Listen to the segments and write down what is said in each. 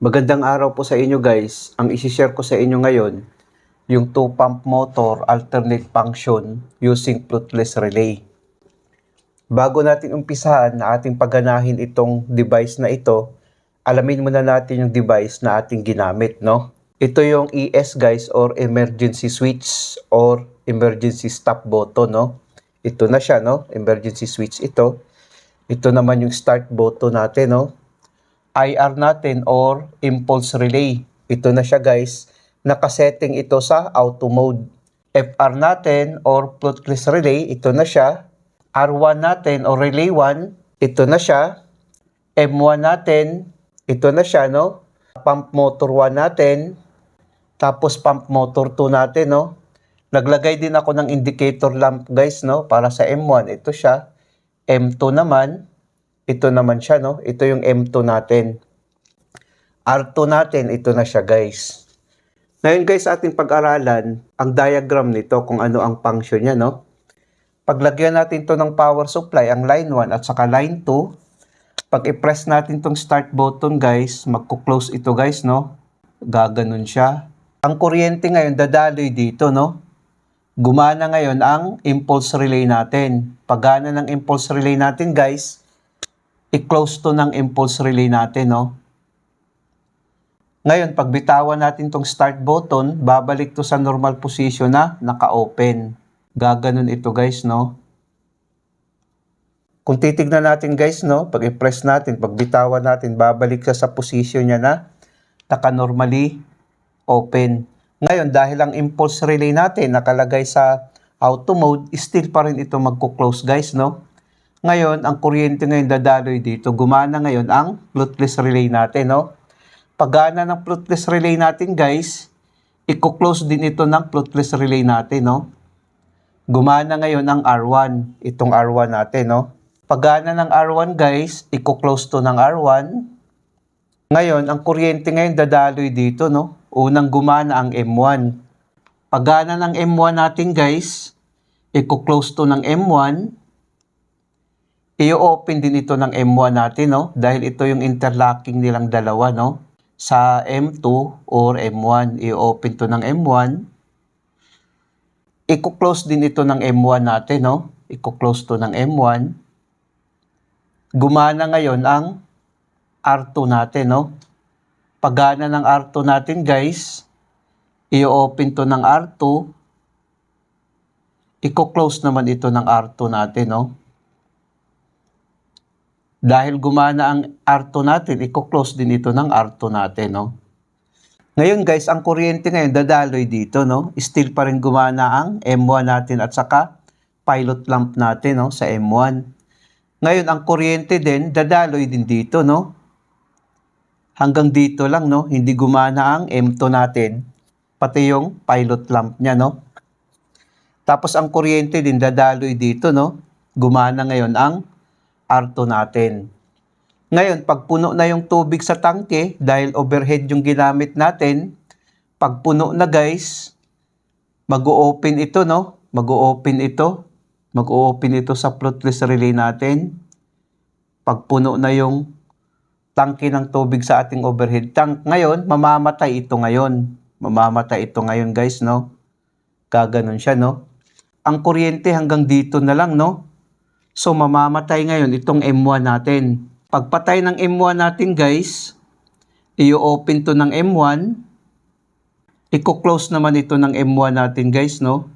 Magandang araw po sa inyo guys. Ang isi-share ko sa inyo ngayon, yung 2-pump motor alternate function using fluteless relay. Bago natin umpisahan na ating pagganahin itong device na ito, alamin muna natin yung device na ating ginamit, no? Ito yung ES guys, or emergency switch or emergency stop button, no? Ito na siya, no? Emergency switch ito. Ito naman yung start button natin, no? IR natin or impulse relay. Ito na siya guys. Nakasetting ito sa auto mode. FR natin or fluteless relay. Ito na siya. R1 natin or relay 1. Ito na siya. M1 natin. Ito na siya, no? Pump motor 1 natin. Tapos pump motor 2 natin, no? Naglagay din ako ng indicator lamp guys, no? Para sa M1. Ito siya. M2 naman. Ito naman siya, no? Ito yung M2 natin. R2 natin, ito na siya, guys. Ngayon, guys, ating pag-aralan ang diagram nito kung ano ang function niya, no? Paglagyan natin to ng power supply, ang line 1 at saka line 2, pag i-press natin tong start button, guys, magko-close ito, guys, no? Gaganon siya. Ang kuryente ngayon, dadaloy dito, no? Gumana ngayon ang impulse relay natin. Pagana ng impulse relay natin, guys, i-close to ng impulse relay natin, no? Ngayon, pag bitawan natin tong start button, babalik to sa normal position na naka-open. Gaganon ito, guys, no? Kung titignan natin, guys, no? Pag i-press natin, pag bitawan natin, babalik siya sa position niya na naka-normally open. Ngayon, dahil ang impulse relay natin nakalagay sa auto mode, still pa rin ito magko-close, guys, no? Ngayon, ang kuryente ngayon dadaloy dito. Gumana ngayon ang fluteless relay natin, no? Paggana ng fluteless relay natin, guys, i-close din ito ng fluteless relay natin, no? Gumana ngayon ang R1. Itong R1 natin, no? Paggana ng R1, guys, i-close to ng R1. Ngayon, ang kuryente ngayon dadaloy dito, no? Unang gumana ang M1. Paggana ng M1 natin, guys, i-close to ng M1. I-open din ito ng M1 natin, no? Dahil ito yung interlocking nilang dalawa, no? Sa M2 or M1, i-open to ng M1. I-close din ito ng M1 natin, no? I-close to ng M1. Gumana ngayon ang R2 natin, no? Paggana ng R2 natin, guys, i-open to ng R2. I-close naman ito ng R2 natin, no? Dahil gumana ang R2 natin, i-close din ito ng R2 natin, no? Ngayon, guys, ang kuryente ngayon dadaloy dito, no? Still pa rin gumana ang M1 natin at saka pilot lamp natin, no? Sa M1. Ngayon, ang kuryente din dadaloy din dito, no? Hanggang dito lang, no? Hindi gumana ang M2 natin, pati yung pilot lamp niya, no? Tapos ang kuryente din dadaloy dito, no? Gumana ngayon ang R2 natin. Ngayon, pag puno na yung tubig sa tangke, dahil overhead yung ginamit natin, pag puno na, guys, mag-o-open ito, no? Mag-o-open ito. Mag-o-open ito sa fluteless relay natin. Pag puno na yung tangke ng tubig sa ating overhead tank, ngayon, mamamatay ito ngayon. Mamamatay ito ngayon, guys, no? Gaganon siya, no? Ang kuryente hanggang dito na lang, no? So, mamamatay ngayon itong M1 natin. Pagpatay ng M1 natin, guys, i-open to ng M1. I-close naman ito ng M1 natin, guys, no?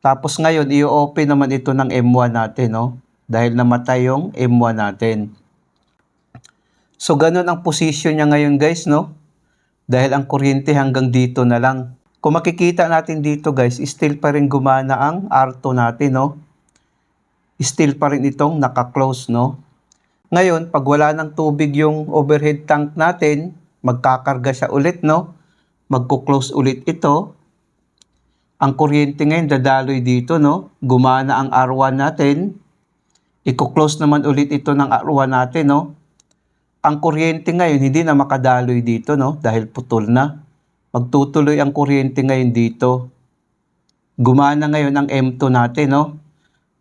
Tapos ngayon, i-open naman ito ng M1 natin, no? Dahil namatay yung M1 natin. So, ganun ang position niya ngayon, guys, no? Dahil ang kuryente hanggang dito na lang. Kung makikita natin dito, guys, still pa rin gumana ang R2 natin, no? Still pa rin itong naka-close, no? Ngayon, pag wala ng tubig yung overhead tank natin, magkakarga siya ulit, no? Magko-close ulit ito. Ang kuryente ngayon dadaloy dito, no? Gumana ang R1 natin. I-close naman ulit ito ng R1 natin, no? Ang kuryente ngayon hindi na makadaloy dito, no? Dahil putol na. Magtutuloy ang kuryente ngayon dito. Gumana ngayon ang M2 natin, no?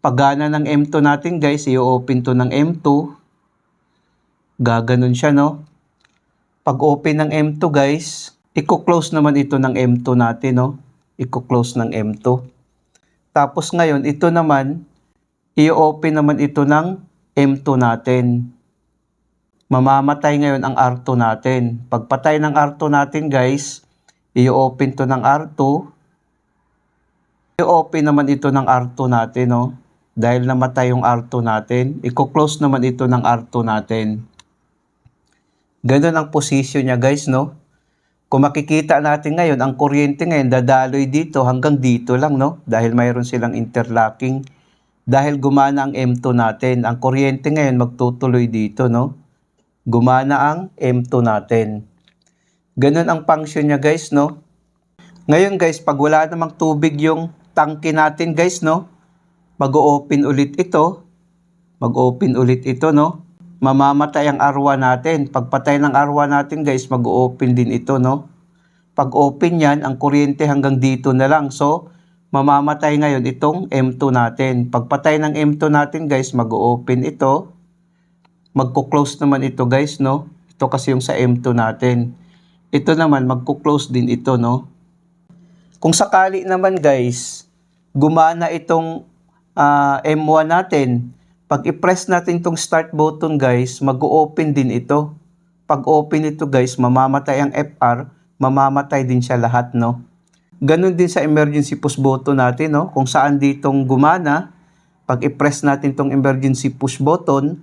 Paggana ng M2 natin, guys, i-open to ng M2. Gaganon siya, no? Pag open ng M2 guys, i-close naman ito ng M2 natin, no? I-close ng M2. Tapos ngayon, ito naman, i-open naman ito ng M2 natin. Mamamatay ngayon ang R2 natin. Pagpatay ng R2 natin guys, i-open to ng R2. I-open naman ito ng R2 natin, no? Dahil namatay yung R2 natin, i-close naman ito ng R2 natin. Ganun ang position niya guys, no? Kung makikita natin ngayon, ang kuryente ngayon dadaloy dito hanggang dito lang, no? Dahil mayroon silang interlocking. Dahil gumana ang M2 natin, ang kuryente ngayon magtutuloy dito, no? Gumana ang M2 natin. Ganun ang function niya guys, no? Ngayon guys, pag wala namang tubig yung tangke natin guys, no? Mag-open ulit ito. Mag-open ulit ito, no? Mamamatay ang R1 natin. Pagpatay ng R1 natin guys, mag-open din ito, no? Pag open yan, ang kuryente hanggang dito na lang. So, mamamatay ngayon itong M2 natin. Pagpatay ng M2 natin guys, mag-open ito. Magko-close naman ito guys, no? Ito kasi yung sa M2 natin. Ito naman, magko-close din ito, no? Kung sakali naman guys, gumana itong M1 natin, pag i-press natin itong start button guys, mag-open din ito. Pag open ito guys, mamamatay ang FR, mamamatay din siya lahat, no? Ganun din sa emergency push button natin, no? Kung saan ditong gumana, pag i-press natin itong emergency push button,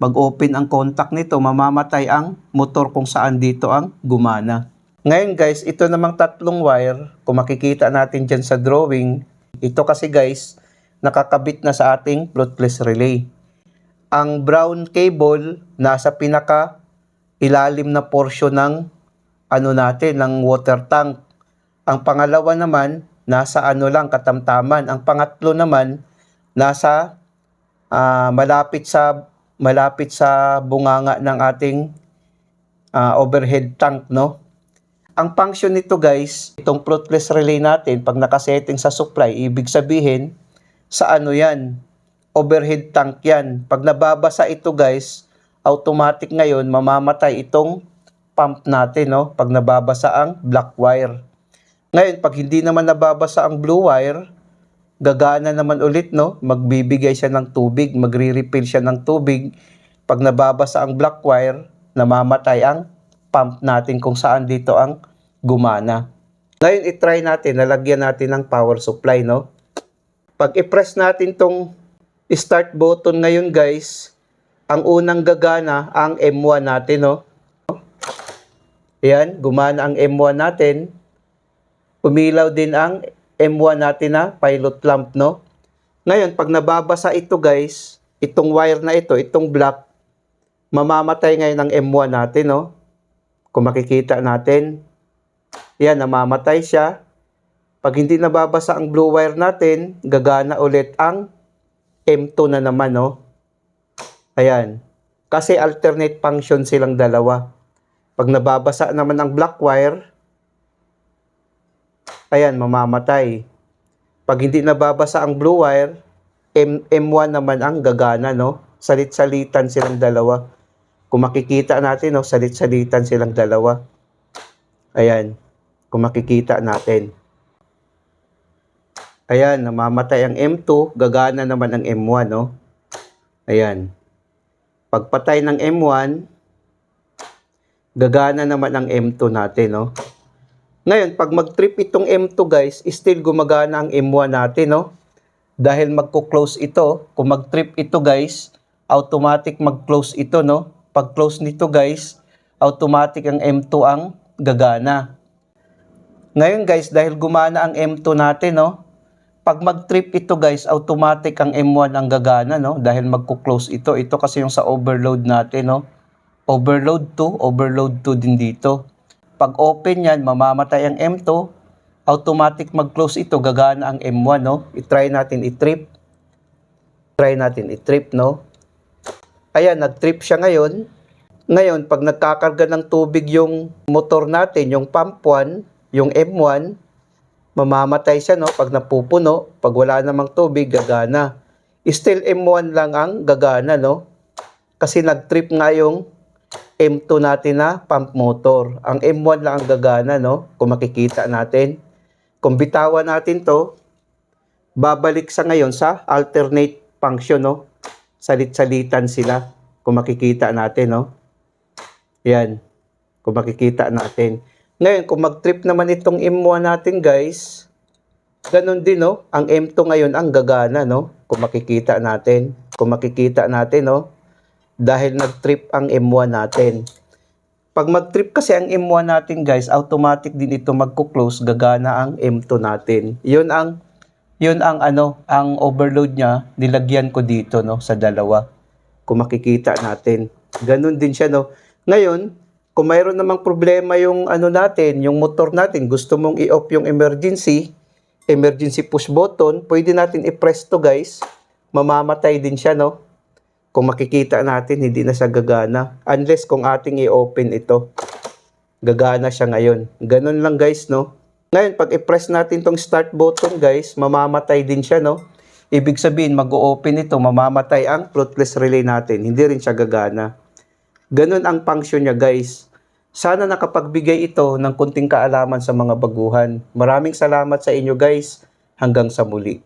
mag-open ang contact nito, mamamatay ang motor kung saan dito ang gumana. Ngayon guys, ito namang tatlong wire, kung makikita natin dyan sa drawing, ito kasi guys, nakakabit na sa ating floatless relay. Ang brown cable, nasa pinaka ilalim na portion ng ng water tank. Ang pangalawa naman, nasa katamtaman. Ang pangatlo naman, nasa malapit sa bunganga ng ating overhead tank, no? Ang function nito guys, itong floatless relay natin, pag nakasetting sa supply, ibig sabihin, sa yan? Overhead tank yan. Pag nababasa ito guys, automatic ngayon, mamamatay itong pump natin, no? Pag nababasa ang black wire. Ngayon, pag hindi naman nababasa ang blue wire, gagana naman ulit, no? Magbibigay siya ng tubig, magre-refill siya ng tubig. Pag nababasa ang black wire, namamatay ang pump natin kung saan dito ang gumana. Ngayon, i-try natin, lalagyan natin ng power supply, no? Pag i-press natin tong start button ngayon, guys, ang unang gagana ang M1 natin, no? Ayan, gumana ang M1 natin. Umilaw din ang M1 natin na pilot lamp, no? Ngayon, pag nababasa ito, guys, itong wire na ito, itong black, mamamatay ngayon ang M1 natin, no? Kung makikita natin, yan, namamatay siya. Pag hindi nababasa ang blue wire natin, gagana ulit ang M2 na naman, no? Ayan. Kasi alternate function silang dalawa. Pag nababasa naman ang black wire, ayan, mamamatay. Pag hindi nababasa ang blue wire, M1 naman ang gagana, no? Salit-salitan silang dalawa. Kung makikita natin, no, salit-salitan silang dalawa. Ayan. Kung makikita natin. Ayan, namamatay ang M2, gagana naman ang M1, no? Ayan. Pagpatay ng M1, gagana naman ang M2 natin, no? Ngayon, pag mag-trip itong M2, guys, still gumagana ang M1 natin, no? Dahil magko-close ito, kung mag-trip ito, guys, automatic mag-close ito, no? Pag-close nito, guys, automatic ang M2 ang gagana. Ngayon, guys, dahil gumana ang M2 natin, no? Pag mag-trip ito guys, automatic ang M1 ang gagana, no? Dahil magko-close ito. Ito kasi yung sa overload natin, no? Overload 2 din dito. Pag open yan, mamamatay ang M2. Automatic mag-close ito, gagana ang M1, no? I-try natin i-trip. Try natin i-trip, no? Ayan, nag-trip siya ngayon. Ngayon, pag nagkakarga ng tubig yung motor natin, yung pump 1, yung M1, mamamatay siya, no? Pag napupuno, pag wala namang tubig, gagana. Still M1 lang ang gagana, no? Kasi nag-trip nga yung M2 natin na pump motor. Ang M1 lang ang gagana, no? Kung makikita natin. Kung bitawan natin to, babalik sa ngayon sa alternate function, no? Salit-salitan sila. Kung makikita natin, no? Yan. Kung makikita natin. Ngayon, kung mag-trip naman itong M1 natin, guys, ganun din, no? Ang M2 ngayon ang gagana, no? Kung makikita natin. Kung makikita natin, no? Dahil nag-trip ang M1 natin. Pag mag-trip kasi ang M1 natin, guys, automatic din ito magko-close, gagana ang M2 natin. Yun ang ang overload niya, nilagyan ko dito, no, sa dalawa. Kung makikita natin. Ganun din siya, no. Ngayon, kung mayroon namang problema yung natin, yung motor natin, gusto mong i-off yung emergency push button, pwede natin i-press to, guys. Mamamatay din siya, no. Kung makikita natin, hindi na siya gagana. Unless kung ating i-open ito, gagana siya ngayon. Ganun lang, guys, no. Ngayon, pag i-press natin tong start button, guys, mamamatay din siya, no. Ibig sabihin, mag-o-open ito, mamamatay ang floatless relay natin. Hindi rin siya gagana. Ganun ang function niya, guys. Sana nakapagbigay ito ng kunting kaalaman sa mga baguhan. Maraming salamat sa inyo, guys. Hanggang sa muli.